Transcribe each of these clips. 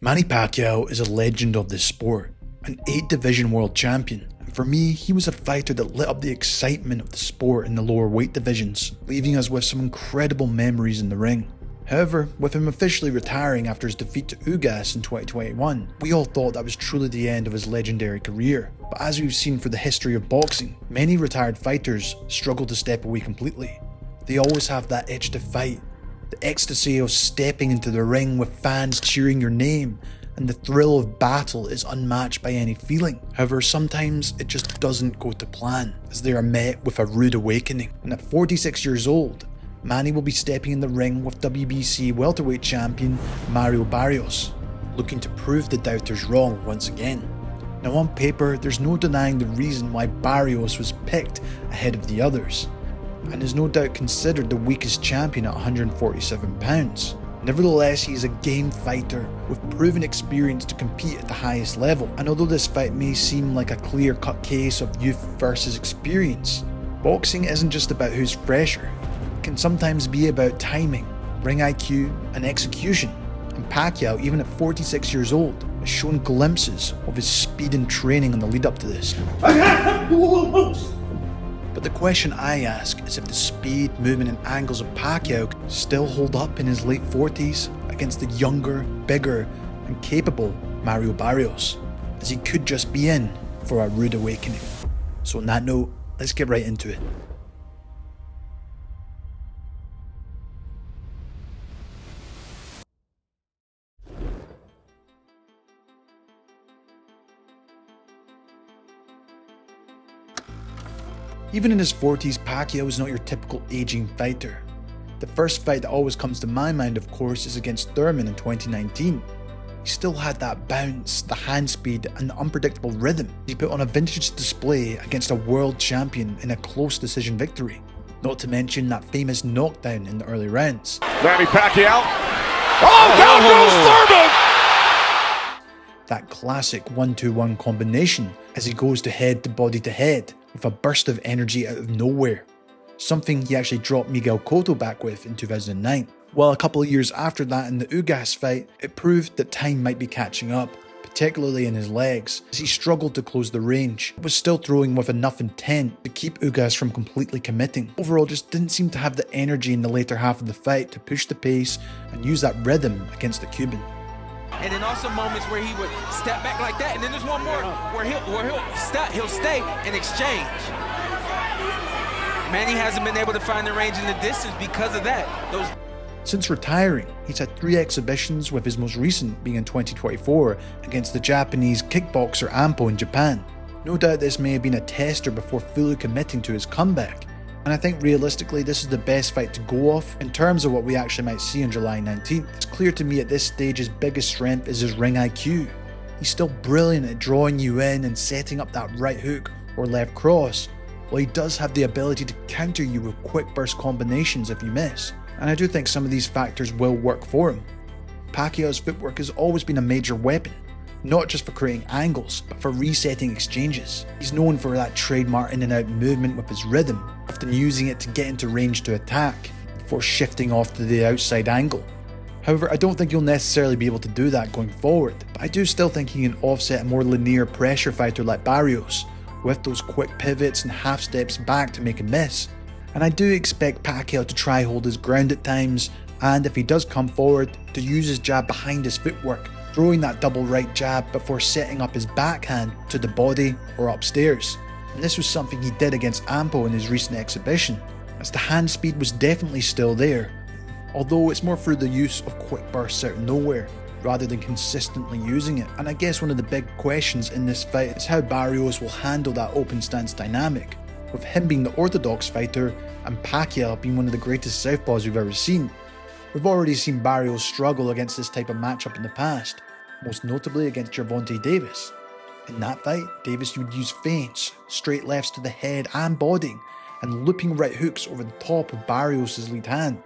Manny Pacquiao is a legend of this sport, an 8-division world champion, and for me, he was a fighter that lit up the excitement of the sport in the lower weight divisions, leaving us with some incredible memories in the ring. However, with him officially retiring after his defeat to Ugas in 2021, we all thought that was truly the end of his legendary career. But as we've seen for the history of boxing, many retired fighters struggle to step away completely. They always have that itch to fight, the ecstasy of stepping into the ring with fans cheering your name, and the thrill of battle is unmatched by any feeling. However, sometimes it just doesn't go to plan, as they are met with a rude awakening. And at 46 years old, Manny will be stepping in the ring with WBC welterweight champion Mario Barrios, looking to prove the doubters wrong once again. Now on paper, there's no denying the reason why Barrios was picked ahead of the others, and is no doubt considered the weakest champion at 147 pounds. Nevertheless, he is a game fighter with proven experience to compete at the highest level, and although this fight may seem like a clear-cut case of youth versus experience, boxing isn't just about who's fresher. It can sometimes be about timing, ring IQ, and execution, and Pacquiao, even at 46 years old, has shown glimpses of his speed and training in the lead up to this. But the question I ask is if the speed, movement and angles of Pacquiao still hold up in his late 40s against the younger, bigger and capable Mario Barrios, as he could just be in for a rude awakening. So on that note, let's get right into it. Even in his 40s, Pacquiao is not your typical aging fighter. The first fight that always comes to my mind, of course, is against Thurman in 2019. He still had that bounce, the hand speed, and the unpredictable rhythm he put on a vintage display against a world champion in a close decision victory. Not to mention that famous knockdown in the early rounds. Manny Pacquiao. Oh, down goes Thurman! That classic 1-2-1 combination as he goes to head with a burst of energy out of nowhere. Something he actually dropped Miguel Cotto back with in 2009. Well, a couple of years after that in the Ugas fight, it proved that time might be catching up, particularly in his legs, as he struggled to close the range, but was still throwing with enough intent to keep Ugas from completely committing. Overall, just didn't seem to have the energy in the later half of the fight to push the pace and use that rhythm against the Cuban. And then also moments where he would step back like that, and then there's one more where he'll stay and exchange. Manny hasn't been able to find the range in the distance because of that. Since retiring, he's had 3 exhibitions, with his most recent being in 2024 against the Japanese kickboxer Ampo in Japan. No doubt this may have been a tester before fully committing to his comeback, and I think realistically this is the best fight to go off in terms of what we actually might see on July 19th. It's clear to me at this stage his biggest strength is his ring IQ. He's still brilliant at drawing you in and setting up that right hook or left cross, while he does have the ability to counter you with quick burst combinations if you miss, and I do think some of these factors will work for him. Pacquiao's footwork has always been a major weapon, not just for creating angles, but for resetting exchanges. He's known for that trademark in and out movement with his rhythm, often using it to get into range to attack, before shifting off to the outside angle. However, I don't think you'll necessarily be able to do that going forward, but I do still think he can offset a more linear pressure fighter like Barrios, with those quick pivots and half steps back to make a miss. And I do expect Pacquiao to try hold his ground at times, and if he does come forward, to use his jab behind his footwork, throwing that double right jab before setting up his backhand to the body or upstairs. And this was something he did against Ampo in his recent exhibition, as the hand speed was definitely still there, although it's more through the use of quick bursts out of nowhere, rather than consistently using it. And I guess one of the big questions in this fight is how Barrios will handle that open stance dynamic, with him being the orthodox fighter and Pacquiao being one of the greatest southpaws we've ever seen. We've already seen Barrios struggle against this type of matchup in the past, most notably against Gervonta Davis. In that fight, Davis would use feints, straight lefts to the head and body, and looping right hooks over the top of Barrios' lead hand.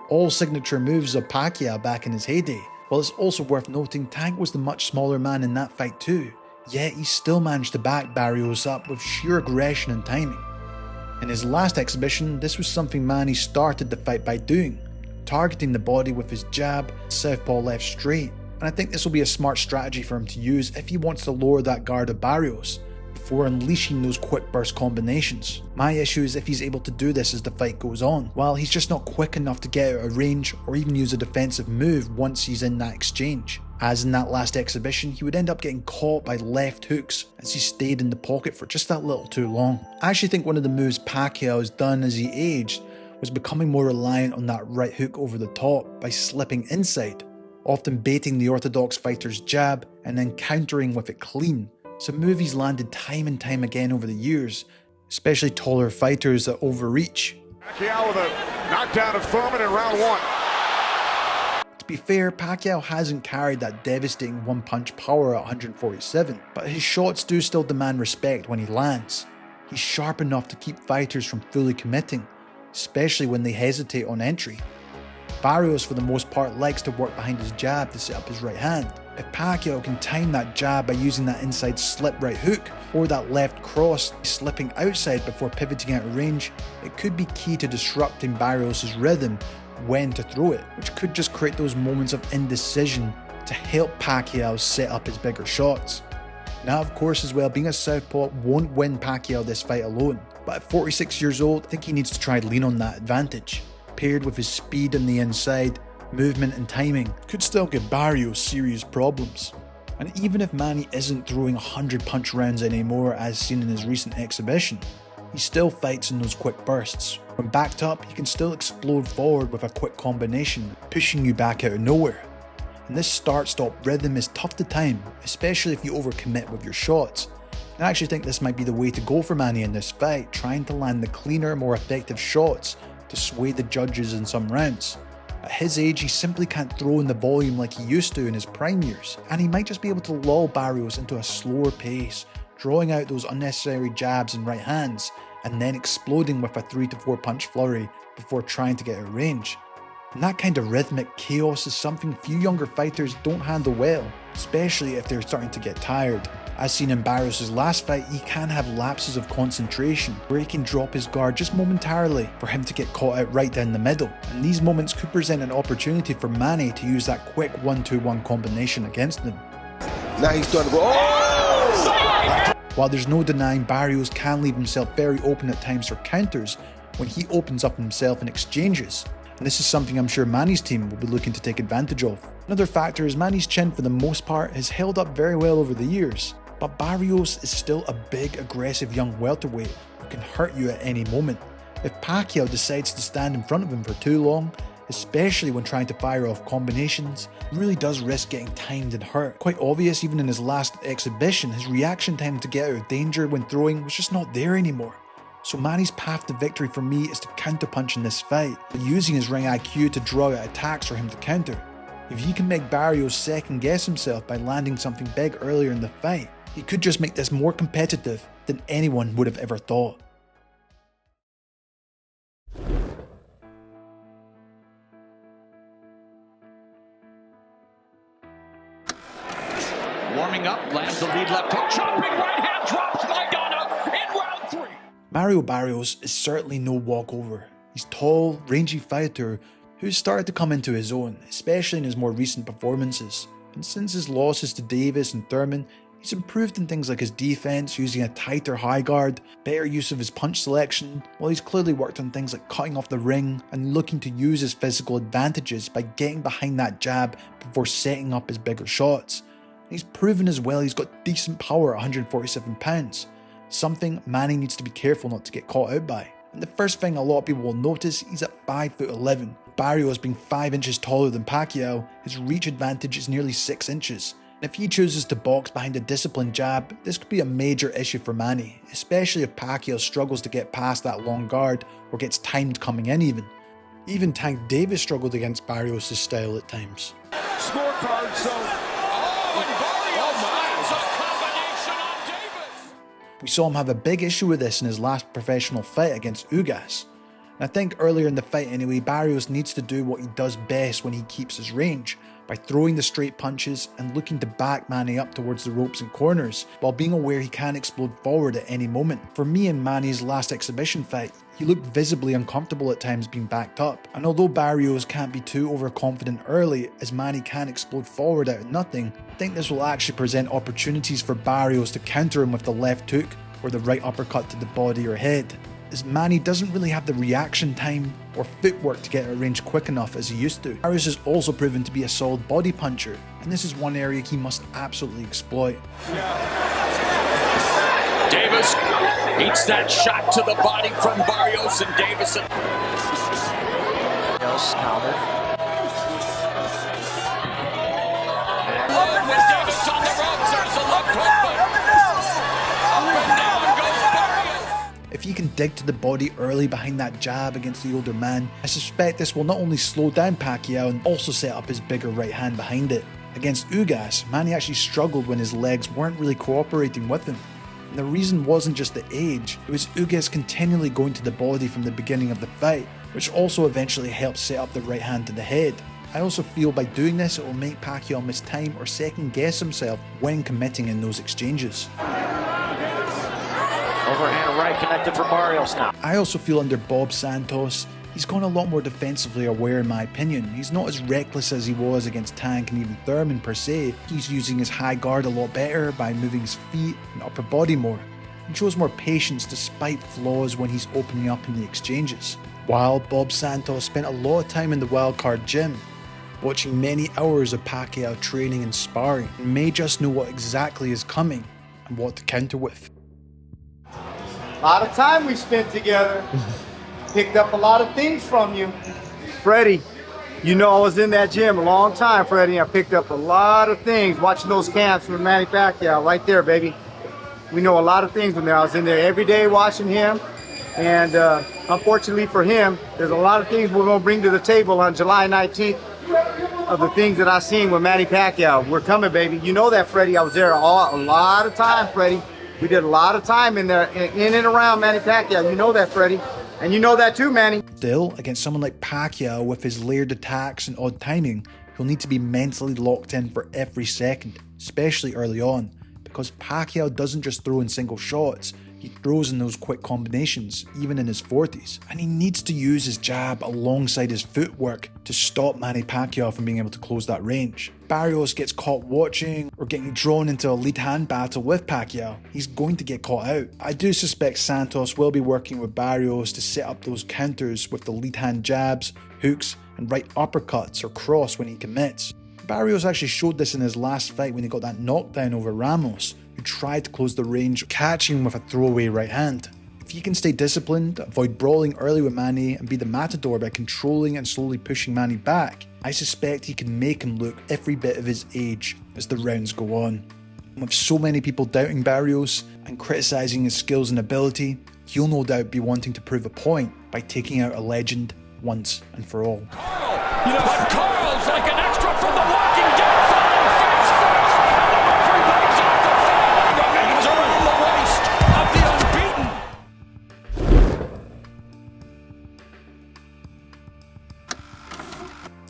All signature moves of Pacquiao back in his heyday. While it's also worth noting Tank was the much smaller man in that fight too, yet he still managed to back Barrios up with sheer aggression and timing. In his last exhibition, this was something Manny started the fight by doing, targeting the body with his jab, southpaw left straight, and I think this will be a smart strategy for him to use if he wants to lower that guard of Barrios before unleashing those quick burst combinations. My issue is if he's able to do this as the fight goes on, while he's just not quick enough to get out of range or even use a defensive move once he's in that exchange. As in that last exhibition, he would end up getting caught by left hooks as he stayed in the pocket for just that little too long. I actually think one of the moves Pacquiao has done as he aged was becoming more reliant on that right hook over the top by slipping inside, often baiting the orthodox fighter's jab and then countering with it clean. It's a move he's landed time and time again over the years, especially taller fighters that overreach. Pacquiao with a knockdown of Furman in round 1. To be fair, Pacquiao hasn't carried that devastating one-punch power at 147, but his shots do still demand respect when he lands. He's sharp enough to keep fighters from fully committing, especially when they hesitate on entry. Barrios for the most part likes to work behind his jab to set up his right hand. If Pacquiao can time that jab by using that inside slip right hook or that left cross slipping outside before pivoting out of range, it could be key to disrupting Barrios' rhythm when to throw it, which could just create those moments of indecision to help Pacquiao set up his bigger shots. Now of course as well, being a southpaw won't win Pacquiao this fight alone, but at 46 years old, I think he needs to try and lean on that advantage. Paired with his speed on the inside, movement and timing could still give Barrios serious problems. And even if Manny isn't throwing 100 punch rounds anymore as seen in his recent exhibition, he still fights in those quick bursts. When backed up, he can still explode forward with a quick combination, pushing you back out of nowhere. And this start-stop rhythm is tough to time, especially if you overcommit with your shots. And I actually think this might be the way to go for Manny in this fight, trying to land the cleaner, more effective shots to sway the judges in some rounds. At his age, he simply can't throw in the volume like he used to in his prime years, and he might just be able to lull Barrios into a slower pace, drawing out those unnecessary jabs and right hands, and then exploding with a 3 to 4 punch flurry before trying to get out of range. And that kind of rhythmic chaos is something few younger fighters don't handle well, especially if they're starting to get tired. As seen in Barrios' last fight, he can have lapses of concentration where he can drop his guard just momentarily for him to get caught out right down the middle, and these moments could present an opportunity for Manny to use that quick 1-2-1 combination against him. Now he's starting to go, oh! While there's no denying Barrios can leave himself very open at times for counters when he opens up himself in exchanges, and this is something I'm sure Manny's team will be looking to take advantage of. Another factor is Manny's chin for the most part has held up very well over the years, but Barrios is still a big, aggressive young welterweight who can hurt you at any moment. If Pacquiao decides to stand in front of him for too long, especially when trying to fire off combinations, he really does risk getting timed and hurt. Quite obvious even in his last exhibition, his reaction time to get out of danger when throwing was just not there anymore. So Manny's path to victory for me is to counterpunch in this fight, but using his ring IQ to draw out attacks for him to counter. If he can make Barrios second guess himself by landing something big earlier in the fight, he could just make this more competitive than anyone would have ever thought. Warming up, lands the lead left hook, chopping right hand, drops Maidana in round 3. Mario Barrios is certainly no walkover. He's tall, rangy fighter who's started to come into his own, especially in his more recent performances. And since his losses to Davis and Thurman, he's improved in things like his defense, using a tighter high guard, better use of his punch selection, while he's clearly worked on things like cutting off the ring and looking to use his physical advantages by getting behind that jab before setting up his bigger shots. He's proven as well he's got decent power at 147 pounds, something Manny needs to be careful not to get caught out by. And the first thing a lot of people will notice, he's at 5'11". Barrios being 5 inches taller than Pacquiao, his reach advantage is nearly 6 inches. And if he chooses to box behind a disciplined jab, this could be a major issue for Manny, especially if Pacquiao struggles to get past that long guard or gets timed coming in even. Even Tank Davis struggled against Barrios' style at times. Scorecard, so... Oh, and Barrios lands a combination on Davis. We saw him have a big issue with this in his last professional fight against Ugas. And I think earlier in the fight anyway, Barrios needs to do what he does best when he keeps his range, by throwing the straight punches and looking to back Manny up towards the ropes and corners, while being aware he can explode forward at any moment. For me, in Manny's last exhibition fight, he looked visibly uncomfortable at times being backed up, and although Barrios can't be too overconfident early as Manny can explode forward out of nothing, I think this will actually present opportunities for Barrios to counter him with the left hook or the right uppercut to the body or head, as Manny doesn't really have the reaction time or footwork to get out of range quick enough as he used to. Barrios has also proven to be a solid body puncher, and this is one area he must absolutely exploit. Davis beats that shot to the body from Barrios, and Davis. Counter. With Davis on the ropes, there's a left hook. Up and down goes Barrios. If he can dig to the body early behind that jab against the older man, I suspect this will not only slow down Pacquiao and also set up his bigger right hand behind it. Against Ugas, Manny actually struggled when his legs weren't really cooperating with him. And the reason wasn't just the age, it was Ugas continually going to the body from the beginning of the fight, which also eventually helped set up the right hand to the head. I also feel by doing this it will make Pacquiao miss time or second guess himself when committing in those exchanges. Overhand right connected for Barrios now. I also feel under Bob Santos, he's gone a lot more defensively aware in my opinion. He's not as reckless as he was against Tank and even Thurman per se. He's using his high guard a lot better by moving his feet and upper body more, and shows more patience despite flaws when he's opening up in the exchanges. While Bob Santos spent a lot of time in the wildcard gym, watching many hours of Pacquiao training and sparring, and may just know what exactly is coming and what to counter with. A lot of time we spent together. Picked up a lot of things from you. Freddie, you know I was in that gym a long time, Freddie. I picked up a lot of things watching those camps with Manny Pacquiao right there, baby. We know a lot of things from there. I was in there every day watching him. And unfortunately for him, there's a lot of things we're going to bring to the table on July 19th of the things that I've seen with Manny Pacquiao. We're coming, baby. You know that, Freddie. I was there a lot of time, Freddie. We did a lot of time in there, in and around Manny Pacquiao. You know that, Freddie. And you know that too, Manny. Still, against someone like Pacquiao with his layered attacks and odd timing, he'll need to be mentally locked in for every second, especially early on, because Pacquiao doesn't just throw in single shots, he throws in those quick combinations, even in his 40s. And he needs to use his jab alongside his footwork to stop Manny Pacquiao from being able to close that range. Barrios gets caught watching or getting drawn into a lead hand battle with Pacquiao, he's going to get caught out. I do suspect Santos will be working with Barrios to set up those counters with the lead hand jabs, hooks, and right uppercuts or cross when he commits. Barrios actually showed this in his last fight when he got that knockdown over Ramos, who tried to close the range, catching him with a throwaway right hand. If he can stay disciplined, avoid brawling early with Manny, and be the matador by controlling and slowly pushing Manny back, I suspect he can make him look every bit of his age as the rounds go on. And with so many people doubting Barrios and criticising his skills and ability, he'll no doubt be wanting to prove a point by taking out a legend once and for all. But Carl's like an extra from the Walking Dead. Face first, and the referee waves off the fight. The reins around the waist of the unbeaten.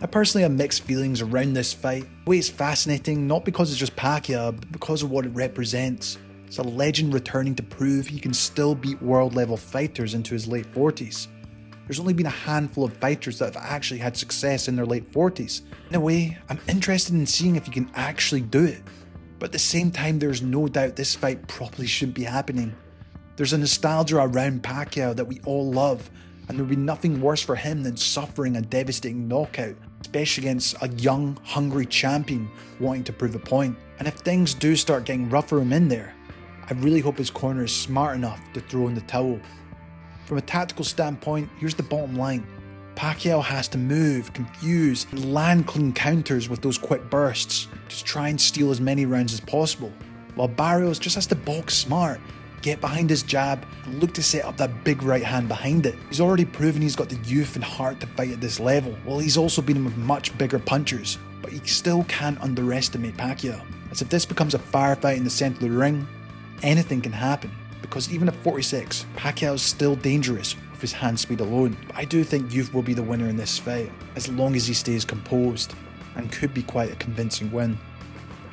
I personally have mixed feelings around this fight. The way it's fascinating, not because it's just Pacquiao, but because of what it represents. It's a legend returning to prove he can still beat world level fighters into his late 40s. There's only been a handful of fighters that have actually had success in their late 40s. In a way, I'm interested in seeing if he can actually do it. But at the same time, there's no doubt this fight probably shouldn't be happening. There's a nostalgia around Pacquiao that we all love, and there would be nothing worse for him than suffering a devastating knockout, especially against a young, hungry champion wanting to prove a point. And if things do start getting rough for him in there, I really hope his corner is smart enough to throw in the towel. From a tactical standpoint, here's the bottom line. Pacquiao has to move, confuse, and land clean counters with those quick bursts to try and steal as many rounds as possible, while Barrios just has to box smart, get behind his jab, and look to set up that big right hand behind it. He's already proven he's got the youth and heart to fight at this level, while he's also beaten with much bigger punchers, but he still can't underestimate Pacquiao, as if this becomes a firefight in the centre of the ring, anything can happen. Because even at 46, Pacquiao's still dangerous with his hand speed alone. But I do think youth will be the winner in this fight, as long as he stays composed. and could be quite a convincing win.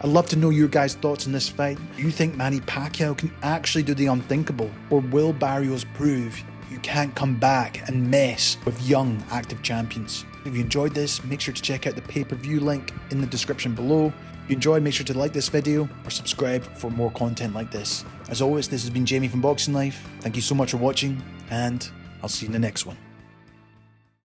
I'd love to know your guys' thoughts on this fight. Do you think Manny Pacquiao can actually do the unthinkable, or will Barrios prove you can't come back and mess with young active champions? If you enjoyed this, make sure to check out the pay-per-view link in the description below. If you enjoyed, make sure to like this video or subscribe for more content like this. As always, this has been Jamie from Boxing Life. Thank you so much for watching, and I'll see you in the next one.